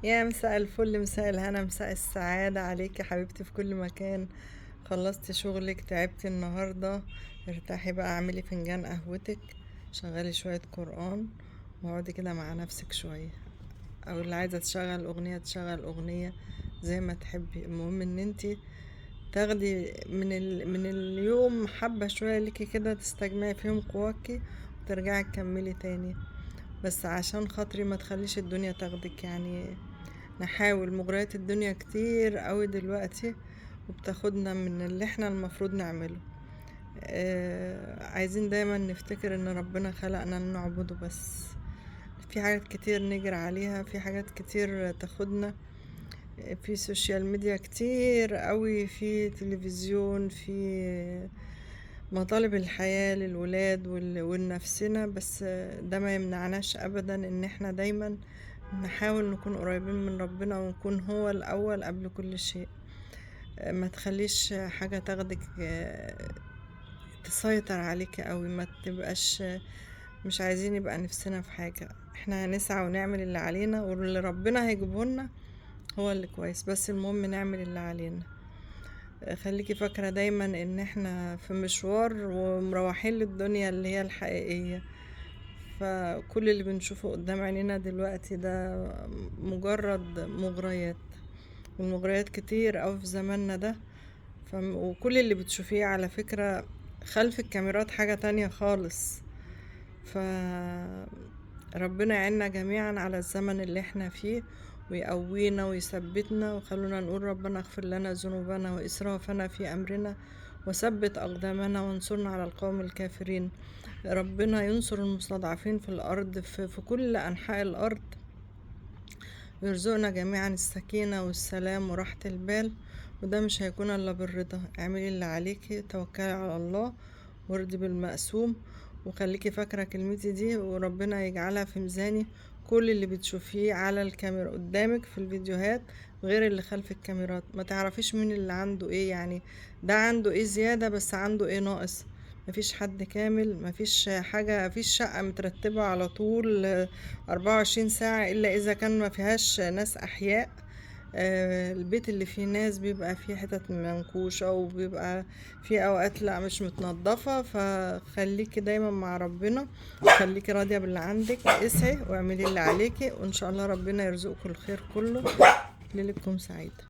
يا مساء الفل، مساء الهنا، مساء السعادة عليك يا حبيبتي في كل مكان. خلصتي شغلك، تعبتي النهاردة، ارتاحي بقى، اعملي فنجان قهوتك، شغلي شوية قرآن واقعدي كده مع نفسك شوية، او اللي عايزة تشغل اغنية تشغل اغنية زي ما تحبي. المهم ان انتي تاخدي من اليوم حبة شوية ليكي كده تستجمعي فيهم قواكي وترجعي تكملي تاني. بس عشان خاطري ما تخليش الدنيا تاخدك يعني. نحاول، مغريات الدنيا كتير قوي دلوقتي وبتاخدنا من اللي احنا المفروض نعمله. عايزين دايما نفتكر ان ربنا خلقنا لنعبده بس. في حاجات كتير نجري عليها، في حاجات كتير تاخدنا، في سوشيال ميديا كتير قوي، في تلفزيون، في مطالب الحياة للولاد ولنفسنا. بس ده ما يمنعناش ابدا ان احنا دايما نحاول نكون قريبين من ربنا ونكون هو الاول قبل كل شيء. ما تخليش حاجة تاخدك تسيطر عليك قوي، ما تبقاش مش عايزين يبقى نفسنا في حاجة. احنا هنسعى ونعمل اللي علينا واللي ربنا هيجيبهولنا هو اللي كويس، بس المهم نعمل اللي علينا. خليكي فاكرة دايما ان احنا في مشوار ومروحين للدنيا اللي هي الحقيقية. فكل اللي بنشوفه قدام عينينا دلوقتي ده مجرد مغريات، والمغريات كتير أوي في زماننا ده. وكل اللي بتشوفيه على فكرة خلف الكاميرات حاجة تانية خالص. فربنا يعيننا جميعا على الزمن اللي احنا فيه، ويقوينا ويثبتنا، وخلونا نقول ربنا اغفر لنا ذنوبنا وإسرافنا في أمرنا وثبت أقدامنا وانصرنا على القوم الكافرين. ربنا ينصر المستضعفين في الأرض، في كل أنحاء الأرض، ويرزقنا جميعا السكينة والسلام وراحة البال. وده مش هيكون إلا بالرضا. اعملي اللي عليكي، توكلي على الله، وارضي بالمقسوم، وخليكي فاكرة كلمتي دي وربنا يجعلها في ميزاني. كل اللي بتشوفيه على الكاميرا قدامك في الفيديوهات غير اللي خلف الكاميرات. ما تعرفيش مين اللي عنده ايه، يعني ده عنده ايه زيادة، بس عنده ايه ناقص. مفيش حد كامل، مفيش حاجة، مفيش شقة مترتبة على طول 24 ساعة إلا إذا كان ما فيهاش ناس أحياء. البيت اللي فيه ناس بيبقى فيه حتت منكوشة، وبيبقى فيه أوقات لا مش متنضفة. فخليكي دايما مع ربنا، خليكي راضية باللي عندك، اسعي واعملي اللي عليكي، وإن شاء الله ربنا يرزقكم الخير كله. ليلتكم سعيدة.